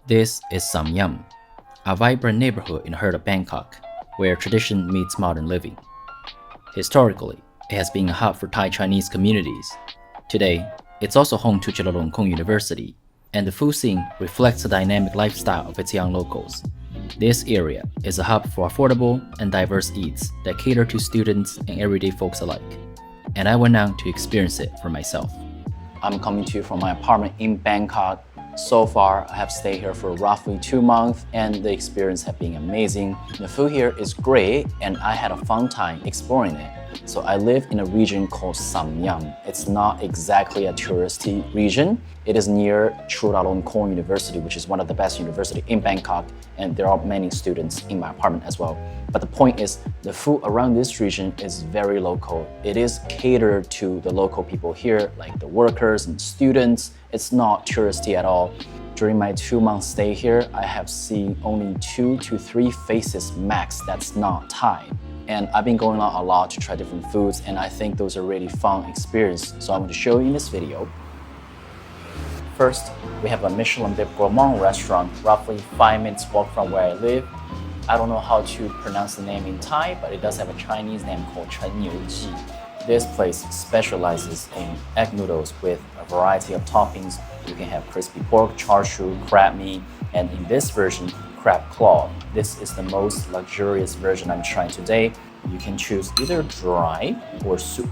This is Samyan, a vibrant neighborhood in the heart of Bangkok, where tradition meets modern living. Historically, it has been a hub for Thai Chinese communities. Today, it's also home to Chulalongkorn University, and the food scene reflects the dynamic lifestyle of its young locals. This area is a hub for affordable and diverse eats that cater to students and everyday folks alike, and I went out to experience it for myself. I'm coming to you from my apartment in Bangkok. So far, I have stayed here for roughly 2 months and the experience has been amazing. The food here is great and I had a fun time exploring it. So I live in a region called Samyan. It's not exactly a touristy region. It is near Chulalongkorn University, which is one of the best universities in Bangkok, and there are many students in my apartment as well. But the point is, the food around this region is very local. It is catered to the local people here, like the workers and students. It's not touristy at all. During my 2-month stay here, I have seen only 2 to 3 faces max that's not Thai. And I've been going out a lot to try different foods, and I think those are really fun experience. So I'm going to show you in this video. First, we have a Michelin Gourmand restaurant, roughly 5 minutes walk from where I live. I don't know how to pronounce the name in Thai, but it does have a Chinese name called Ji. This place specializes in egg noodles with a variety of toppings. You can have crispy pork, char siu, crab meat, and in this version, crab claw. This is the most luxurious version I'm trying today. You can choose either dry or soup.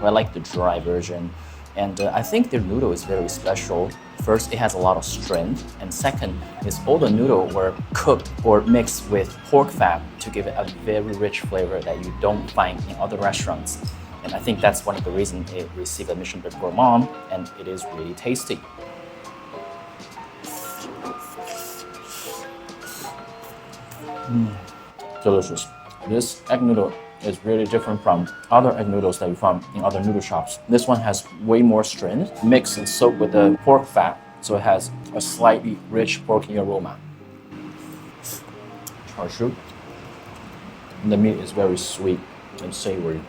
I like the dry version. And I think their noodle is very special. First, it has a lot of strength. And second, is all the noodle were cooked or mixed with pork fat to give it a very rich flavor that you don't find in other restaurants. And I think that's one of the reasons it received a Michelin Gourmand, and it is really tasty. Delicious. This egg noodle is really different from other egg noodles that you find in other noodle shops. This one has way more strength, mixed and soaked with the pork fat, so it has a slightly rich porky aroma. Char siu. And the meat is very sweet and savory.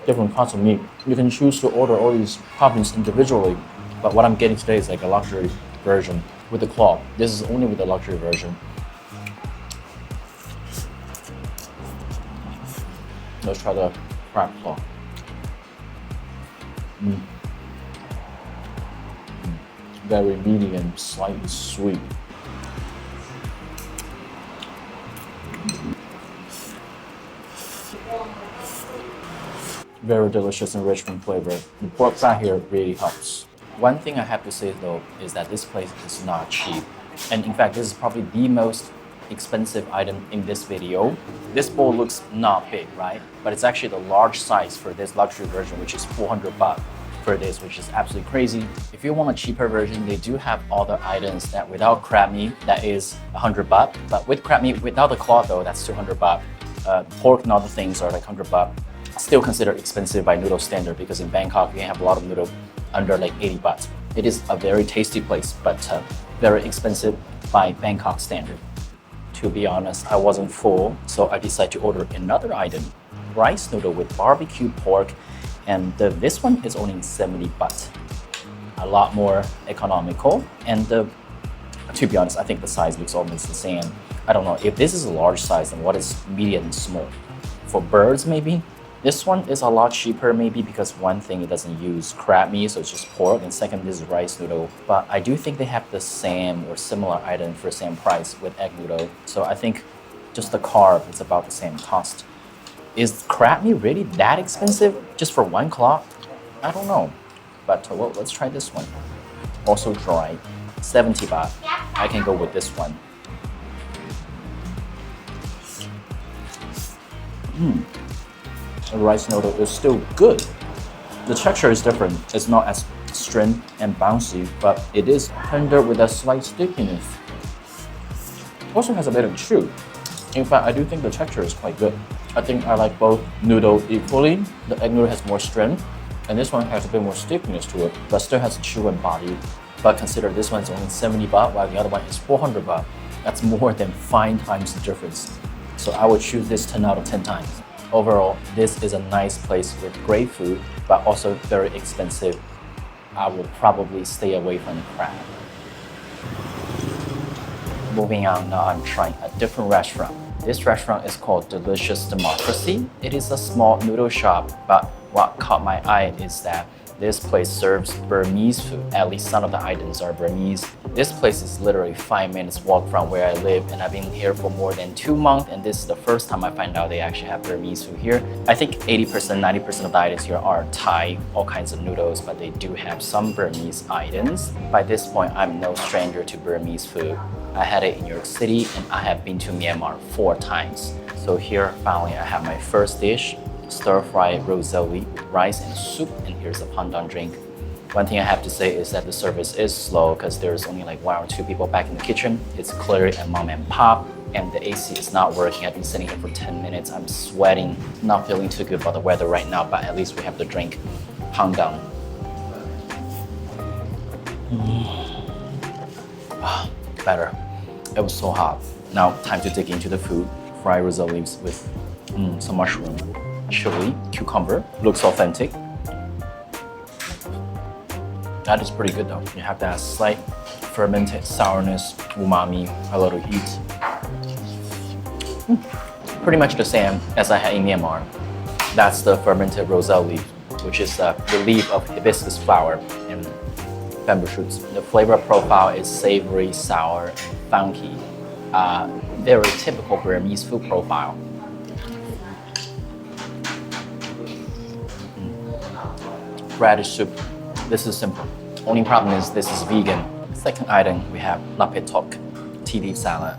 Different cuts of meat. You can choose to order all these toppings individually, but what I'm getting today is like a luxury version with the claw. This is only with the luxury version. Let's try the crab claw. Very meaty and slightly sweet. Very delicious and rich in flavor. The pork fat here really helps. One thing I have to say though is that this place is not cheap. And in fact, this is probably the most expensive item in this video. This bowl looks not big, right? But it's actually the large size for this luxury version, which is 400 baht for this, which is absolutely crazy. If you want a cheaper version, they do have other items that without crab meat, that is 100 baht. But with crab meat, without the claw though, that's 200 baht. Pork and other things are like 100 baht. Still considered expensive by noodle standard because in Bangkok, you can have a lot of noodle under like 80 baht. It is a very tasty place, but very expensive by Bangkok standard. To be honest, I wasn't full, so I decided to order another item, rice noodle with barbecue pork, and this one is only 70 baht. A lot more economical, and to be honest, I think the size looks almost the same. I don't know, if this is a large size, then what is medium and small? For birds, maybe? This one is a lot cheaper maybe because one thing, it doesn't use crab meat, so it's just pork, and second, this is rice noodle. But I do think they have the same or similar item for the same price with egg noodle. So I think just the carb is about the same cost. Is crab meat really that expensive just for 1 claw? I don't know. But well, let's try this one. Also dry, 70 baht. I can go with this one. The rice noodle is still good. The texture is different. It's not as strength and bouncy, but it is tender with a slight stickiness. Also has a bit of chew. In fact, I do think the texture is quite good. I think I like both noodle equally. The egg noodle has more strength, and this one has a bit more stickiness to it, but still has a chew and body. But consider this one is only 70 baht, while the other one is 400 baht. That's more than 5 times the difference. So I would choose this 10 out of 10 times. Overall, this is a nice place with great food, but also very expensive. I will probably stay away from the crab. Moving on, now I'm trying a different restaurant. This restaurant is called Delicious Democracy. It is a small noodle shop, but what caught my eye is that this place serves Burmese food. At least some of the items are Burmese. This place is literally 5 minutes walk from where I live, and I've been here for more than 2 months, and this is the first time I find out they actually have Burmese food here. I think 80%, 90% of the items here are Thai, all kinds of noodles, but they do have some Burmese items. By this point, I'm no stranger to Burmese food. I had it in New York City, and I have been to Myanmar 4 times. So here, finally, I have my first dish, stir-fried rosoli with rice and soup, and here's a pandan drink. One thing I have to say is that the service is slow because there's only like 1 or 2 people back in the kitchen. It's clearly a mom and pop, and the AC is not working. I've been sitting here for 10 minutes. I'm sweating, not feeling too good about the weather right now, but at least we have the drink. Pandan. Better. It was so hot. Now, time to dig into the food. Fried rosoli with some mushroom, chili, cucumber. Looks authentic. That is pretty good though. You have that slight fermented sourness, umami, a little heat. Pretty much the same as I had in Myanmar. That's the fermented roselle leaf, which is the leaf of hibiscus flower and bamboo shoots. The flavor profile is savory, sour, and funky. Very typical Burmese food profile. Radish soup. This is simple. Only problem is this is vegan. Second item, we have lapetok, tea leaf salad,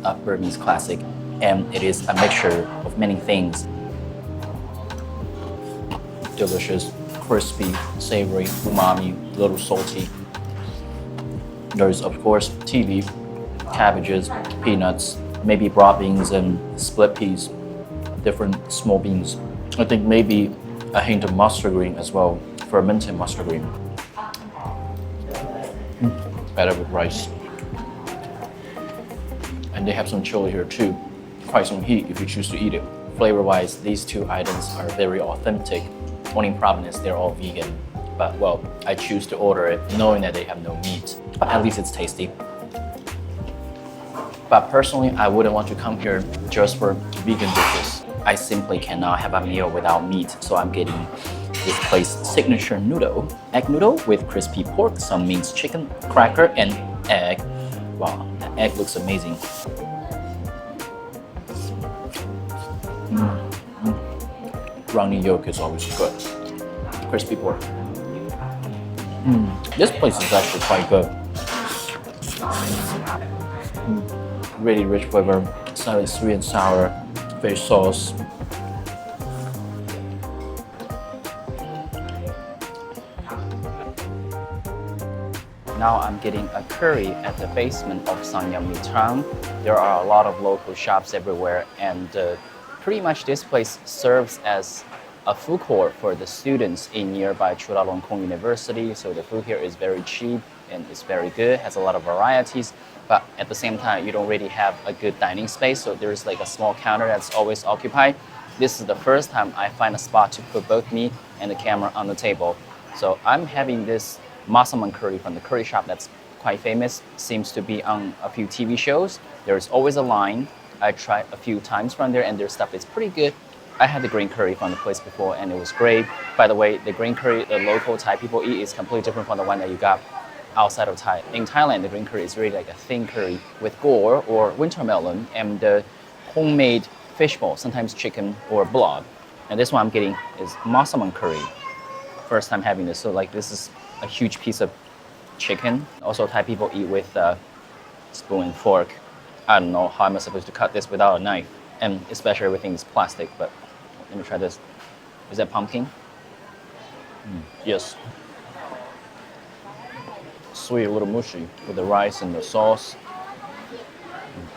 a Burmese classic, and it is a mixture of many things. Delicious, crispy, savory, umami, a little salty. There's of course tea leaf, cabbages, peanuts, maybe broad beans and split peas, different small beans. I think maybe a hint of mustard green as well, fermented mustard green. Better with rice. And they have some chili here too. Quite some heat if you choose to eat it. Flavor-wise, these 2 items are very authentic. Only problem is they're all vegan. But well, I choose to order it knowing that they have no meat. But at least it's tasty. But personally, I wouldn't want to come here just for vegan dishes. I simply cannot have a meal without meat, so I'm getting this place's signature noodle. Egg noodle with crispy pork, some minced chicken, cracker, and egg. Wow, the egg looks amazing. Brownie yolk is always good. Crispy pork. This place is actually quite good. Really rich flavor, slightly sweet and sour, fish sauce. Now I'm getting a curry at the basement of Samyan Mitrtown. There are a lot of local shops everywhere, and pretty much this place serves as a food court for the students in nearby Chulalongkorn University. So the food here is very cheap and it's very good, has a lot of varieties, but at the same time, you don't really have a good dining space. So there's like a small counter that's always occupied. This is the first time I find a spot to put both me and the camera on the table. So I'm having this Massaman curry from the curry shop that's quite famous, seems to be on a few TV shows. There's always a line. I tried a few times from there and their stuff is pretty good. I had the green curry from the place before and it was great. By the way, the green curry the local Thai people eat is completely different from the one that you got outside of Thai. In Thailand, the green curry is really like a thin curry with gourd or winter melon and the homemade fish ball, sometimes chicken or blood. And this one I'm getting is Massaman curry. First time having this, so like this is a huge piece of chicken. Also, Thai people eat with a spoon and fork. I don't know how am I supposed to cut this without a knife, and especially everything is plastic, but let me try this. Is that pumpkin? Yes. Sweet, a little mushy with the rice and the sauce.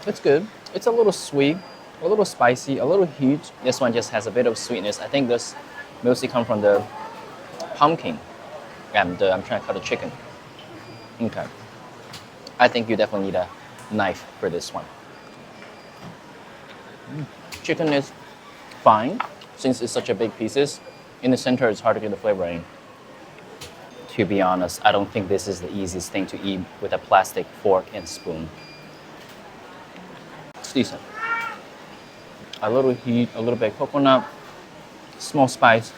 It's good. It's a little sweet, a little spicy, a little heat. This one just has a bit of sweetness. I think this mostly comes from the pumpkin. And I'm trying to cut the chicken. Okay. I think you definitely need a knife for this one. Chicken is fine, since it's such a big pieces. In the center, it's hard to get the flavor in. To be honest, I don't think this is the easiest thing to eat with a plastic fork and spoon. It's decent. A little heat, a little bit of coconut, small spice,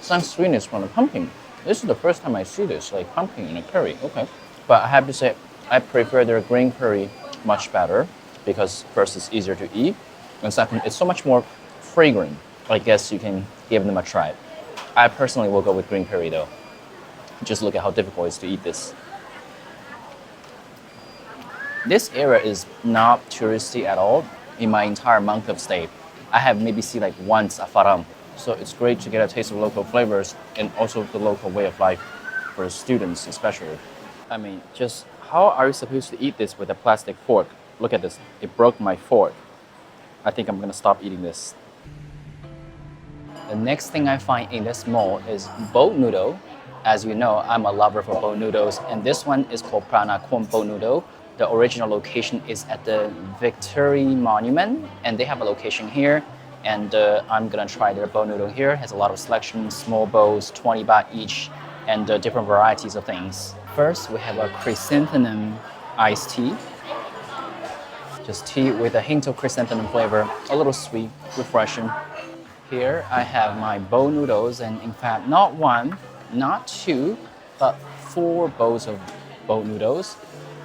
some sweetness from the pumpkin. This is the first time I see this, like pumpkin in a curry. Okay. But I have to say, I prefer their green curry much better because first, it's easier to eat, and second, it's so much more fragrant. I guess you can give them a try. I personally will go with green curry though. Just look at how difficult it is to eat this. This area is not touristy at all. In my entire month of stay, I have maybe seen like once a faram. So it's great to get a taste of local flavors and also the local way of life for students especially. I mean, just how are you supposed to eat this with a plastic fork? Look at this, it broke my fork. I think I'm gonna stop eating this. The next thing I find in this mall is boat noodle. As you know, I'm a lover for boat noodles, and this one is called Pranakorn boat noodle. The original location is at the Victory Monument, and they have a location here. And I'm gonna try their boat noodle here. It has a lot of selection, small bowls, 20 baht each, and different varieties of things. First, we have a chrysanthemum iced tea. Just tea with a hint of chrysanthemum flavor, a little sweet, refreshing. Here I have my bowl noodles, and in fact, not one, not two, but 4 bowls of bowl noodles.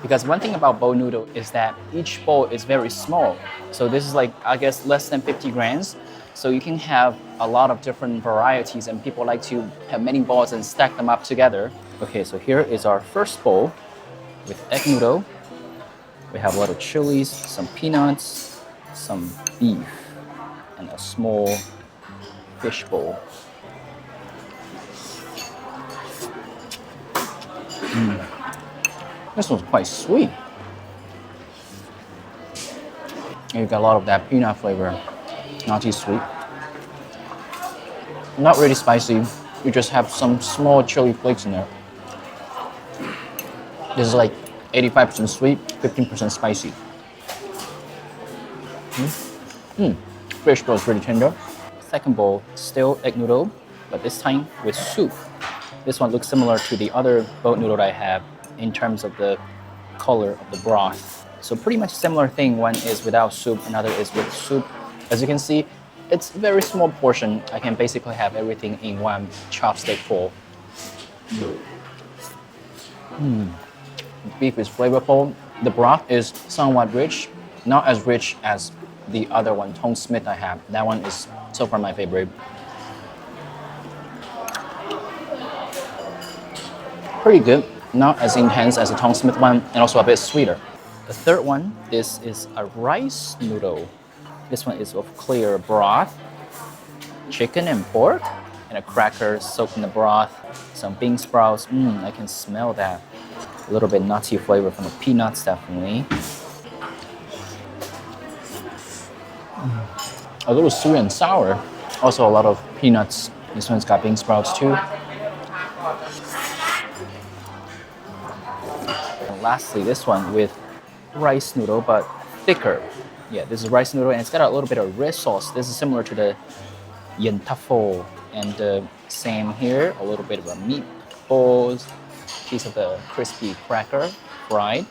Because one thing about bowl noodle is that each bowl is very small. So this is like, I guess, less than 50 grams. So you can have a lot of different varieties, and people like to have many bowls and stack them up together. Okay, so here is our first bowl with egg noodle. We have a lot of chilies, some peanuts, some beef, and a small fish bowl. This one's quite sweet. And you got a lot of that peanut flavor, not too sweet. Not really spicy, you just have some small chili flakes in there. This is like 85% sweet, 15% spicy. Fish bowl is really tender. Second bowl, still egg noodle, but this time with soup. This one looks similar to the other boat noodle I have in terms of the color of the broth. So pretty much similar thing. One is without soup, another is with soup. As you can see, it's a very small portion. I can basically have everything in one chopstick full. Beef is flavorful. The broth is somewhat rich, not as rich as the other one, Tom Smith I have. That one is so far my favorite. Pretty good, not as intense as the Tom Smith one, and also a bit sweeter. The third one, this is a rice noodle. This one is of clear broth, chicken and pork, and a cracker soaked in the broth, some bean sprouts. I can smell that. A little bit nutty flavor from the peanuts, definitely. A little sweet and sour. Also a lot of peanuts. This one's got bean sprouts too. And lastly, this one with rice noodle, but thicker. Yeah, this is rice noodle, and it's got a little bit of red sauce. This is similar to the yen tafo, and same here. A little bit of a meatballs, piece of the crispy cracker, fried.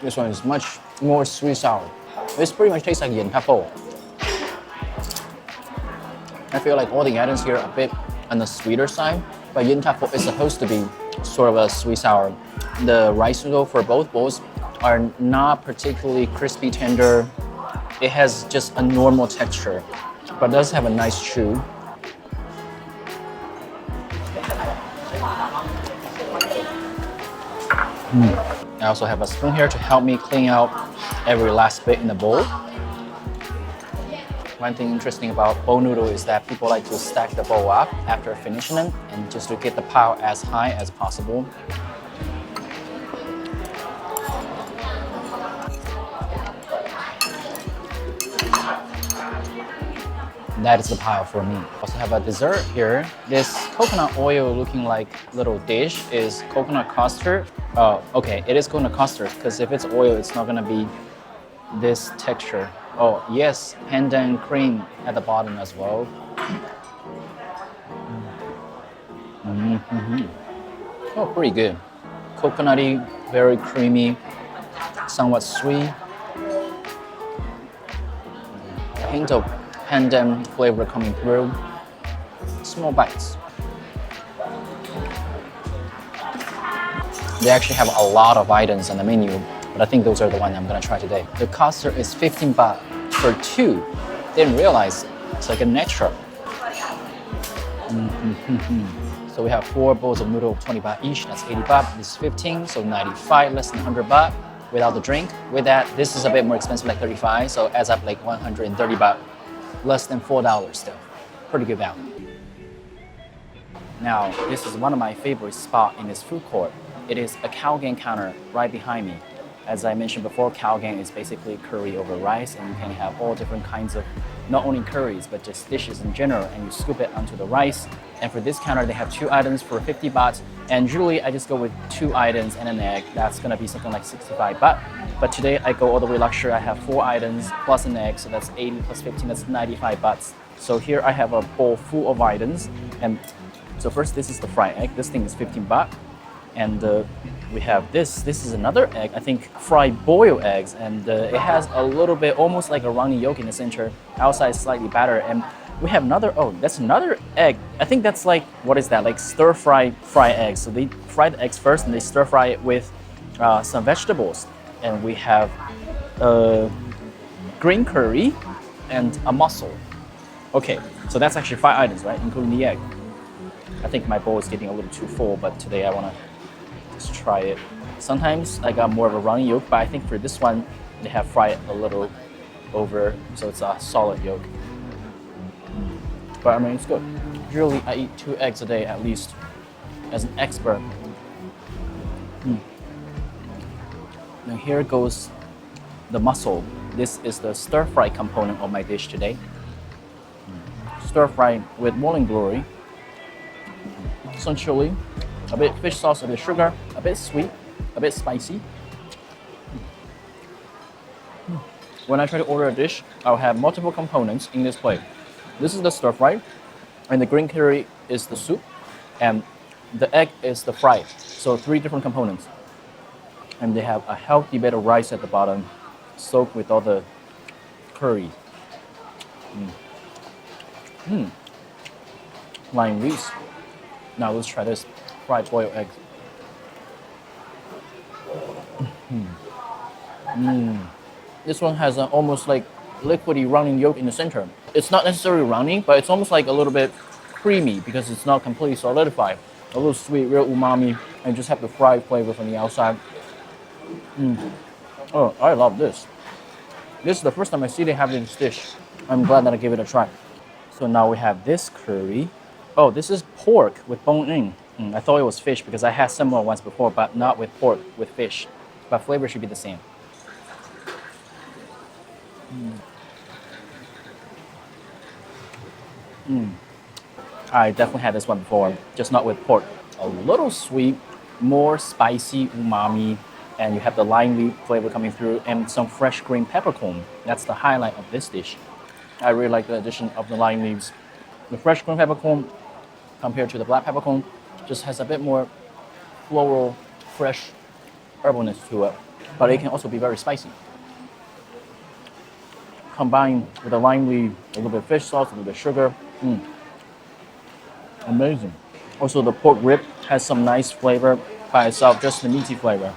This one is much more sweet sour. This pretty much tastes like yen tafo. I feel like all the items here are a bit on the sweeter side, but yen tafo is supposed to be sort of a sweet sour. The rice noodle for both bowls are not particularly crispy tender. It has just a normal texture, but does have a nice chew. I also have a spoon here to help me clean out every last bit in the bowl. One thing interesting about bowl noodle is that people like to stack the bowl up after finishing it, and just to get the pile as high as possible. That is the pile for me. Also have a dessert here. This coconut oil looking like little dish is coconut custard. Okay, it is coconut custard, because if it's oil, it's not gonna be this texture. Oh yes, pandan cream at the bottom as well. Oh, pretty good. Coconutty, Very creamy, somewhat sweet. A hint of pandan flavor coming through. Small bites. They actually have a lot of items on the menu, but I think those are the ones I'm gonna try today. The cost here is 15 baht for two. Didn't realize it's like an extra. So we have 4 bowls of noodle, 20 baht each. That's 80 baht. This is 15, so 95, less than 100 baht without the drink. With that, this is a bit more expensive, like 35, so it adds up like 130 baht, less than $4 still. Pretty good value. Now, this is one of my favorite spots in this food court. It is a Khao Gaeng counter right behind me. As I mentioned before, Khao Gaeng is basically curry over rice, and you can have all different kinds of not only curries, but just dishes in general, and you scoop it onto the rice. And for this counter, they have 2 items for 50 baht. And usually I just go with 2 items and an egg. That's gonna be something like 65 baht. But today I go all the way luxury. I have 4 items plus an egg, so that's 80 plus 15, that's 95 baht. So here I have a bowl full of items. And so first, this is the fried egg. This thing is 15 baht. And we have this is another egg, I think fried boiled eggs, and it has a little bit almost like a runny yolk in the center, outside slightly battered. And we have another, that's another egg. I think that's like, what is that, like stir fried eggs. So they fry the eggs first and they stir fry it with some vegetables. And we have green curry and a mussel. Okay, so that's actually 5 items, right, including the egg. I think my bowl is getting a little too full, but today I wanna just try it. Sometimes I got more of a runny yolk, but I think for this one, they have fried it a little over, so it's a solid yolk. But I mean, it's good. Usually I eat 2 eggs a day at least, as an expert. Now here goes the mussel. This is the stir-fry component of my dish today. Stir-fry with morning glory, some chili, a bit fish sauce, a bit sugar, a bit sweet, a bit spicy. When I try to order a dish, I'll have multiple components in this plate. This is the stir fry, and the green curry is the soup, and the egg is the fry. So 3 different components. And they have a healthy bit of rice at the bottom, soaked with all the curry. Lime leaves. Now let's try this fried boiled egg. This one has an almost like liquidy running yolk in the center. It's not necessarily runny, but it's almost like a little bit creamy because it's not completely solidified. A little sweet, real umami, and just have the fried flavor from the outside. Oh, I love this. This is the first time I see they have this dish. I'm glad that I gave it a try. So now we have this curry. Oh, this is pork with bone in. I thought it was fish because I had similar ones before, but not with pork, with fish. But flavor should be the same. I definitely had this one before, just not with pork. A little sweet, more spicy umami, and you have the lime leaf flavor coming through, and some fresh green peppercorn. That's the highlight of this dish. I really like the addition of the lime leaves. The fresh green peppercorn compared to the black peppercorn just has a bit more floral, fresh herbalness to it, but it can also be very spicy. Combined with the lime leaf, a little bit of fish sauce, a little bit of sugar. Amazing. Also, the pork rib has some nice flavor by itself, just the meaty flavor.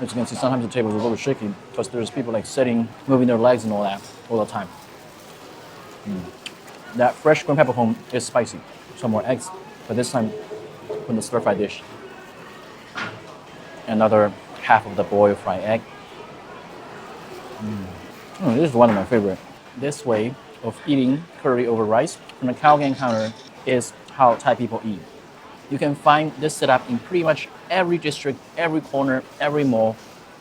As you can see, sometimes the table is a little shaky because there's people like sitting, moving their legs and all that all the time. That fresh green peppercorn is spicy. Some more eggs, but this time from the stir-fry dish. Another half of the boiled fried egg. This is one of my favorite. This way of eating curry over rice from the Khao Gaeng counter is how Thai people eat. You can find this setup in pretty much every district, every corner, every mall.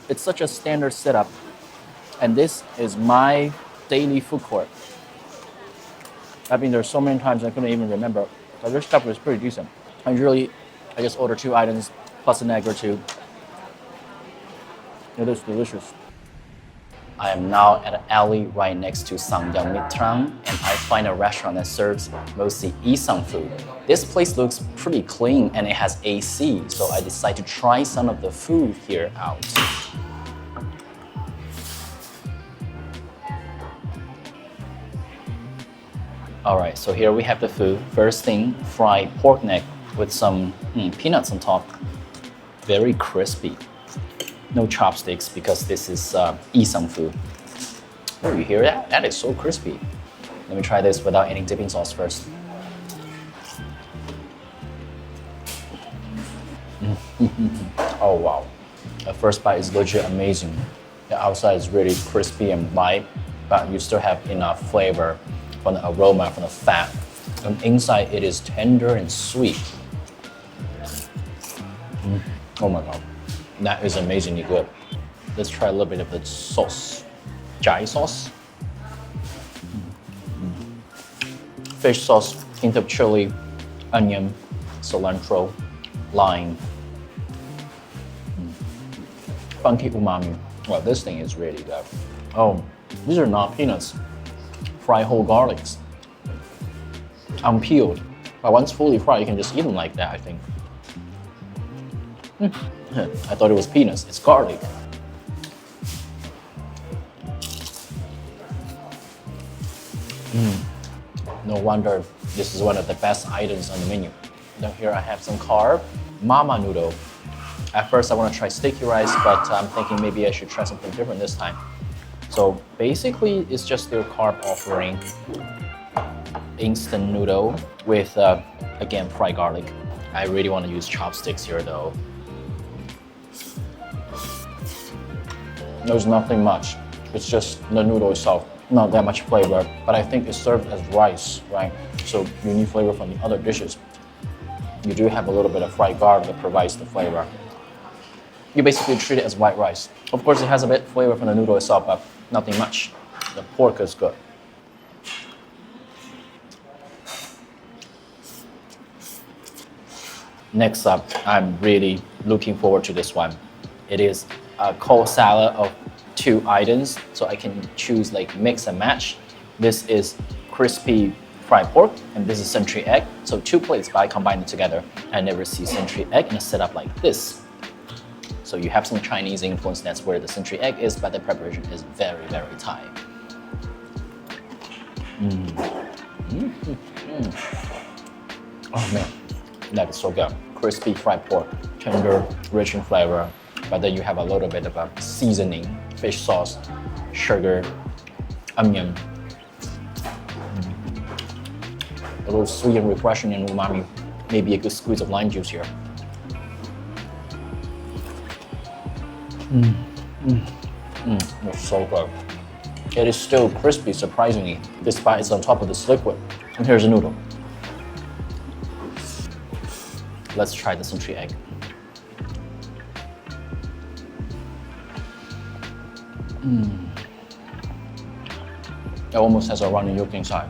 It's such a standard setup. And this is my daily food court. I've been there so many times I couldn't even remember. But this stuff is pretty decent. And usually I just order 2 items plus an egg or 2. It is delicious. I am now at an alley right next to Samyan Mitrtown, and I find a restaurant that serves mostly Isan food. This place looks pretty clean and it has AC, so I decided to try some of the food here out. Alright, so here we have the food. First thing, fried pork neck with some peanuts on top. Very crispy. No chopsticks because this is Isan food. Oh, you hear that? That is so crispy. Let me try this without any dipping sauce first. Oh wow. The first bite is legit amazing. The outside is really crispy and light, but you still have enough flavor from the aroma, from the fat. And inside it is tender and sweet. Oh my god. That is amazingly good. Let's try a little bit of the sauce. Jai sauce. Fish sauce, hint of chili, onion, cilantro, lime. Funky umami. Well, this thing is really good. Oh, these are not peanuts. Fried whole garlics. Unpeeled. But once fully fried, you can just eat them like that, I think. I thought it was peanuts. It's garlic. No wonder this is one of the best items on the menu. Now here I have some carb, mama noodle. At first I want to try sticky rice, but I'm thinking maybe I should try something different this time. So basically it's just their carb offering. Instant noodle with, again, fried garlic. I really want to use chopsticks here though. There's nothing much. It's just the noodle itself. Not that much flavor, but I think it's served as rice, right? So you need flavor from the other dishes. You do have a little bit of fried garlic that provides the flavor. You basically treat it as white rice. Of course, it has a bit of flavor from the noodle itself, but nothing much. The pork is good. Next up, I'm really looking forward to this one. It is a cold salad of 2 items, so I can choose like mix and match. This is crispy fried pork, and this is century egg. So 2 plates, but I combine it together. I never see century egg in a setup like this. So you have some Chinese influence, that's where the century egg is, but the preparation is very, very Thai. Oh man, that is so good. Crispy fried pork, tender, rich in flavor, but then you have a little bit of a seasoning, fish sauce, sugar, onion. A little sweet and refreshing and umami. Maybe a good squeeze of lime juice here. It's so good. It is still crispy, surprisingly, despite it's on top of this liquid. And here's a noodle. Let's try the century egg. It almost has a runny yolk inside.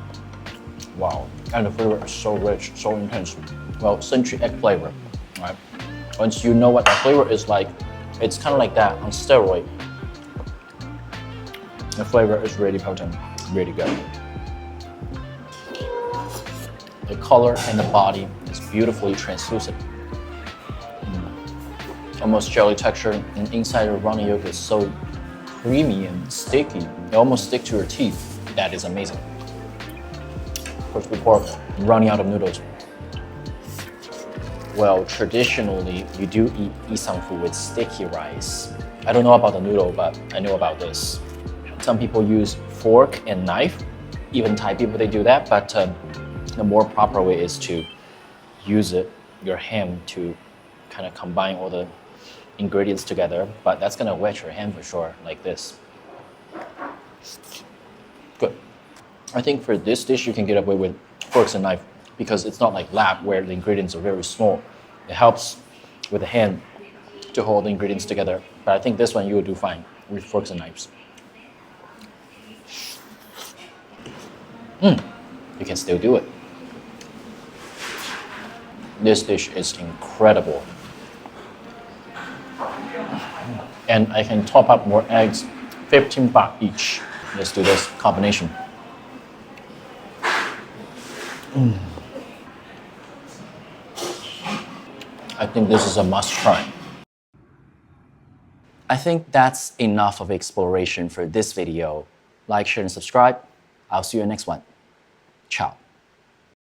Wow. And the flavor is so rich, so intense. Well, century egg flavor, right? Once you know what that flavor is like, it's kind of like that on steroid. The flavor is really potent, really good. The color and the body is beautifully translucent. Almost jelly texture, and inside the runny yolk is so creamy and sticky. It almost sticks to your teeth. That is amazing. Crispy pork, running out of noodles. Well, traditionally, you do eat Isan food with sticky rice. I don't know about the noodle, but I know about this. Some people use fork and knife. Even Thai people, they do that, but the more proper way is to use your hand to kind of combine all the ingredients together, but that's gonna wet your hand for sure, like this. Good. I think for this dish, you can get away with forks and knife because it's not like lab where the ingredients are very small. It helps with the hand to hold the ingredients together, but I think this one you will do fine with forks and knives. You can still do it. This dish is incredible. And I can top up more eggs, 15 baht each. Let's do this combination. I think this is a must try. I think that's enough of exploration for this video. Like, share, and subscribe. I'll see you in the next one. Ciao.